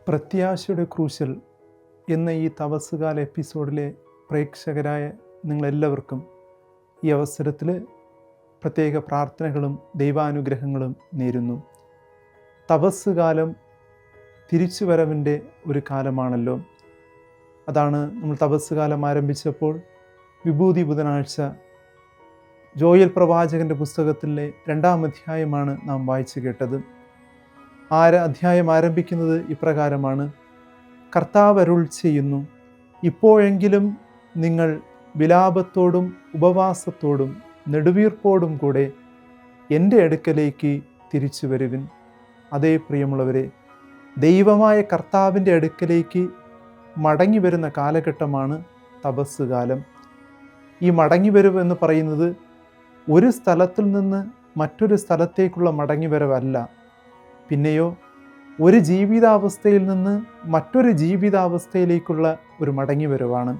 പ്രത്യാശയുടെ ക്രൂശിൽ എന്ന ഈ തപസ്സുകാല എപ്പിസോഡിലെ പ്രേക്ഷകരായ നിങ്ങളെല്ലാവർക്കും ഈ അവസരത്തിൽ പ്രത്യേക പ്രാർത്ഥനകളും ദൈവാനുഗ്രഹങ്ങളും നേരുന്നു. തപസ്സുകാലം തിരിച്ചുവരവിൻ്റെ ഒരു കാലമാണല്ലോ. അതാണ് നമ്മൾ തപസ്സുകാലം ആരംഭിച്ചപ്പോൾ വിഭൂതി ബുധനാഴ്ച ജോയൽ പ്രവാചകൻ്റെ പുസ്തകത്തിലെ 2-ാം അധ്യായമാണ് നാം വായിച്ചു കേട്ടത്. അധ്യായം ആരംഭിക്കുന്നത് ഇപ്രകാരമാണ്: കർത്താവ് അരുൾ ചെയ്യുന്നു, ഇപ്പോഴെങ്കിലും നിങ്ങൾ വിലാപത്തോടും ഉപവാസത്തോടും നെടുവീർപ്പോടും കൂടെ എൻ്റെ അടുക്കലേക്ക് തിരിച്ചു വരുവിൻ. അതേ പ്രിയമുള്ളവരെ, ദൈവമായ കർത്താവിൻ്റെ അടുക്കലേക്ക് മടങ്ങി വരുന്ന കാലഘട്ടമാണ് തപസ്സുകാലം. ഈ മടങ്ങിവരവ് എന്ന് പറയുന്നത് ഒരു സ്ഥലത്തിൽ നിന്ന് മറ്റൊരു സ്ഥലത്തേക്കുള്ള മടങ്ങിവരവല്ല, പിന്നെയോ ഒരു ജീവിതാവസ്ഥയിൽ നിന്ന് മറ്റൊരു ജീവിതാവസ്ഥയിലേക്കുള്ള ഒരു മടങ്ങിവരവാണ്.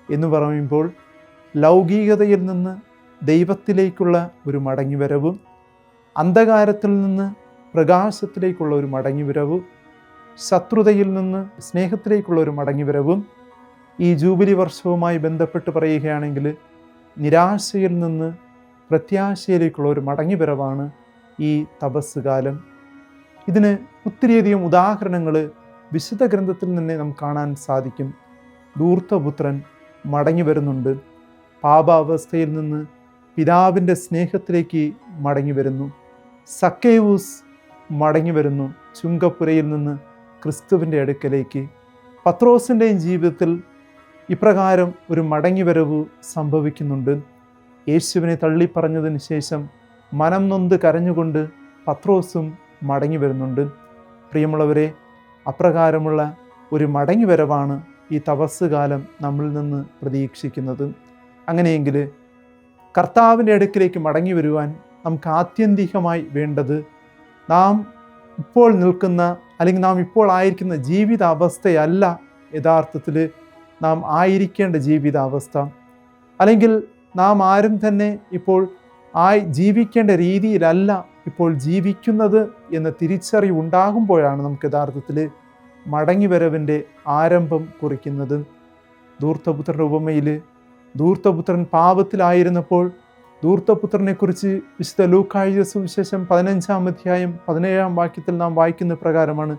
എന്ന് പറയുമ്പോൾ ലൗകികതയിൽ നിന്ന് ദൈവത്തിലേക്കുള്ള ഒരു മടങ്ങിവരവും, അന്ധകാരത്തിൽ നിന്ന് പ്രകാശത്തിലേക്കുള്ള ഒരു മടങ്ങിവരവും, ശത്രുതയിൽ നിന്ന് സ്നേഹത്തിലേക്കുള്ള ഒരു മടങ്ങിവരവും, ഈ ജൂബിലി വർഷവുമായി ബന്ധപ്പെട്ട് പറയുകയാണെങ്കിൽ നിരാശയിൽ നിന്ന് പ്രത്യാശയിലേക്കുള്ള ഒരു മടങ്ങിവരവാണ് ഈ തപസ്സുകാലം. ഇതിന് ഒത്തിരിയധികം ഉദാഹരണങ്ങൾ വിശുദ്ധ ഗ്രന്ഥത്തിൽ തന്നെ നമുക്ക് കാണാൻ സാധിക്കും. ധൂർത്തപുത്രൻ മടങ്ങി വരുന്നുണ്ട്, പാപാവസ്ഥയിൽ നിന്ന് പിതാവിൻ്റെ സ്നേഹത്തിലേക്ക് മടങ്ങി വരുന്നു. സക്കേവൂസ് മടങ്ങി വരുന്നു, ചുങ്കപ്പുരയിൽ നിന്ന് ക്രിസ്തുവിൻ്റെ അടുക്കലേക്ക്. പത്രോസിൻ്റെയും ജീവിതത്തിൽ ഇപ്രകാരം ഒരു മടങ്ങിവരവ് സംഭവിക്കുന്നുണ്ട്. യേശുവിനെ തള്ളിപ്പറഞ്ഞതിന് ശേഷം മനം നൊന്ത് കരഞ്ഞുകൊണ്ട് പത്രോസും മടങ്ങി വരുന്നുണ്ട്. പ്രിയമുള്ളവരെ, അപ്രകാരമുള്ള ഒരു മടങ്ങിവരവാണ് ഈ തപസ്സുകാലം നമ്മളിൽ നിന്ന് പ്രതീക്ഷിക്കുന്നത്. അങ്ങനെയെങ്കിൽ കർത്താവിൻ്റെ അടുക്കിലേക്ക് മടങ്ങി വരുവാൻ നമുക്ക് ആത്യന്തികമായി വേണ്ടത് നാം ഇപ്പോൾ നിൽക്കുന്ന അല്ലെങ്കിൽ നാം ഇപ്പോൾ ആയിരിക്കുന്ന ജീവിതാവസ്ഥയല്ല യഥാർത്ഥത്തിൽ നാം ആയിരിക്കേണ്ട ജീവിതാവസ്ഥ, അല്ലെങ്കിൽ നാം ആരും തന്നെ ഇപ്പോൾ ജീവിക്കേണ്ട രീതിയിലല്ല ഇപ്പോൾ ജീവിക്കുന്നത് എന്ന തിരിച്ചറിവുണ്ടാകുമ്പോഴാണ് നമുക്ക് യഥാർത്ഥത്തിൽ മടങ്ങിവരവിൻ്റെ ആരംഭം കുറിക്കുന്നത്. ധൂർത്തപുത്രൻ്റെ ഉപമയിൽ ധൂർത്തപുത്രൻ പാപത്തിലായിരുന്നപ്പോൾ ധൂർത്തപുത്രനെക്കുറിച്ച് വിശുദ്ധ ലൂക്കായുടെ സുവിശേഷം 15-ാം അധ്യായം 17-ാം വാക്യത്തിൽ നാം വായിക്കുന്ന പ്രകാരമാണ്,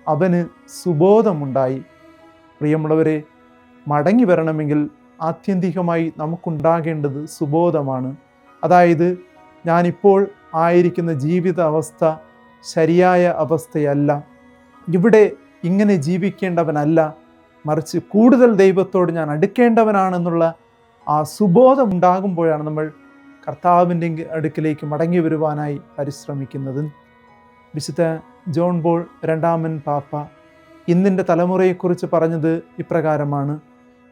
അവന് സുബോധമുണ്ടായി. പ്രിയമുള്ളവരെ, മടങ്ങി വരണമെങ്കിൽ ആത്യന്തികമായി നമുക്കുണ്ടാകേണ്ടത് സുബോധമാണ്. അതായത് ഞാനിപ്പോൾ ആയിരിക്കുന്ന ജീവിത അവസ്ഥ ശരിയായ അവസ്ഥയല്ല, ഇവിടെ ഇങ്ങനെ ജീവിക്കേണ്ടവനല്ല, മറിച്ച് കൂടുതൽ ദൈവത്തോട് ഞാൻ അടുക്കേണ്ടവനാണെന്നുള്ള ആ സുബോധം ഉണ്ടാകുമ്പോഴാണ് നമ്മൾ കർത്താവിൻ്റെ അടുക്കിലേക്ക് മടങ്ങി വരുവാനായി പരിശ്രമിക്കുന്നത്. വിശുദ്ധ ജോൺ പോൾ രണ്ടാമൻ പാപ്പ ഇന്നിൻ്റെ തലമുറയെക്കുറിച്ച് പറഞ്ഞത് ഇപ്രകാരമാണ്: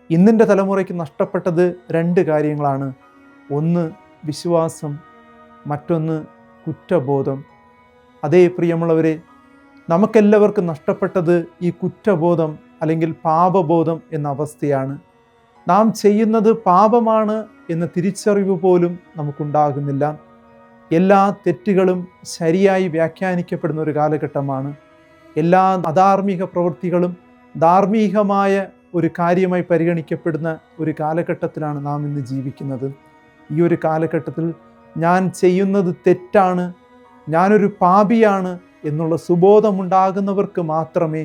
ഇന്നിൻ്റെ തലമുറയ്ക്ക് നഷ്ടപ്പെട്ടത് 2 കാര്യങ്ങളാണ്. ഒന്ന് വിശ്വാസം, മറ്റൊന്ന് കുറ്റബോധം. അതേ പ്രിയമുള്ളവരെ, നമുക്കെല്ലാവർക്കും നഷ്ടപ്പെട്ടത് ഈ കുറ്റബോധം അല്ലെങ്കിൽ പാപബോധം എന്ന അവസ്ഥയാണ്. നാം ചെയ്യുന്നത് പാപമാണ് എന്ന തിരിച്ചറിവ് പോലും നമുക്കുണ്ടാകുന്നില്ല. എല്ലാ തെറ്റുകളും ശരിയായി വ്യാഖ്യാനിക്കപ്പെടുന്ന ഒരു കാലഘട്ടമാണ്. എല്ലാ അധാർമിക പ്രവൃത്തികളും ധാർമ്മികമായ ഒരു കാര്യമായി പരിഗണിക്കപ്പെടുന്ന ഒരു കാലഘട്ടത്തിലാണ് നാം ഇന്ന് ജീവിക്കുന്നത്. ഈ ഒരു കാലഘട്ടത്തിൽ ഞാൻ ചെയ്യുന്നത് തെറ്റാണ്, ഞാനൊരു പാപിയാണ് എന്നുള്ള സുബോധമുണ്ടാകുന്നവർക്ക് മാത്രമേ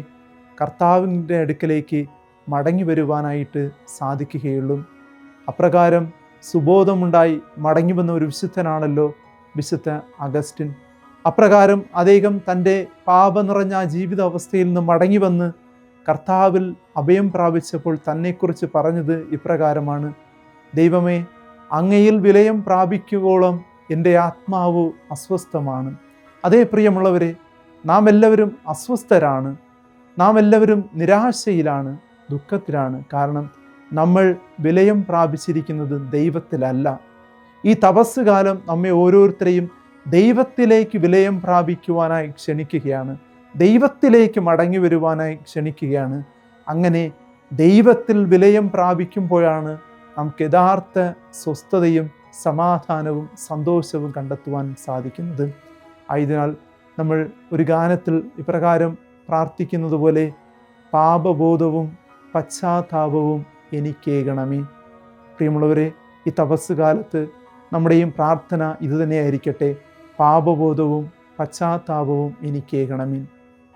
കർത്താവിൻ്റെ അടുക്കലേക്ക് മടങ്ങി വരുവാനായിട്ട് സാധിക്കുകയുള്ളൂ. അപ്രകാരം സുബോധമുണ്ടായി മടങ്ങി വന്ന ഒരു വിശുദ്ധനാണല്ലോ വിശുദ്ധ അഗസ്റ്റിൻ. അപ്രകാരം അദ്ദേഹം തൻ്റെ പാപം നിറഞ്ഞ ആ ജീവിതാവസ്ഥയിൽ നിന്ന് മടങ്ങി വന്ന് കർത്താവിൽ അഭയം പ്രാപിച്ചപ്പോൾ തന്നെക്കുറിച്ച് പറഞ്ഞത് ഇപ്രകാരമാണ്: ദൈവമേ, അങ്ങയിൽ വിലയം പ്രാപിക്കുവോളം എൻ്റെ ആത്മാവ് അസ്വസ്ഥമാണ്. അതേ പ്രിയമുള്ളവരെ, നാം എല്ലാവരും അസ്വസ്ഥരാണ്, നാം എല്ലാവരും നിരാശയിലാണ്, ദുഃഖത്തിലാണ്. കാരണം നമ്മൾ വിലയം പ്രാപിച്ചിരിക്കുന്നത് ദൈവത്തിലല്ല. ഈ തപസ്സുകാലം നമ്മെ ഓരോരുത്തരെയും ദൈവത്തിലേക്ക് വിലയം പ്രാപിക്കുവാനായി ക്ഷണിക്കുകയാണ്, ദൈവത്തിലേക്ക് മടങ്ങി വരുവാനായി ക്ഷണിക്കുകയാണ്. അങ്ങനെ ദൈവത്തിൽ വിലയം പ്രാപിക്കുമ്പോഴാണ് നമുക്ക് യഥാർത്ഥ സ്വസ്ഥതയും സമാധാനവും സന്തോഷവും കണ്ടെത്തുവാൻ സാധിക്കുന്നത്. ആയതിനാൽ നമ്മൾ ഒരു ഗാനത്തിൽ ഇപ്രകാരം പ്രാർത്ഥിക്കുന്നത് പോലെ പാപബോധവും പശ്ചാത്താപവും എനിക്കേകണമേ. പ്രിയമുള്ളവരെ, ഈ തപസ് കാലത്ത് നമ്മുടെയും പ്രാർത്ഥന ഇതുതന്നെയായിരിക്കട്ടെ. പാപബോധവും പശ്ചാത്താപവും എനിക്കേകണമേ.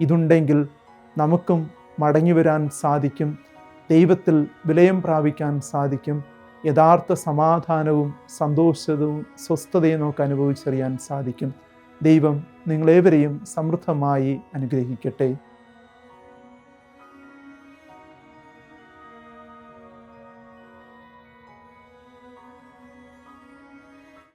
ഇതുണ്ടെങ്കിൽ നമുക്കും മടങ്ങി വരാൻ സാധിക്കും, ദൈവത്തിൽ വിലയം പ്രാപിക്കാൻ സാധിക്കും, യഥാർത്ഥ സമാധാനവും സന്തോഷവും സ്വസ്ഥതയും നമുക്ക് അനുഭവിച്ചറിയാൻ സാധിക്കും. ദൈവം നിങ്ങളേവരെയും സമൃദ്ധമായി അനുഗ്രഹിക്കട്ടെ.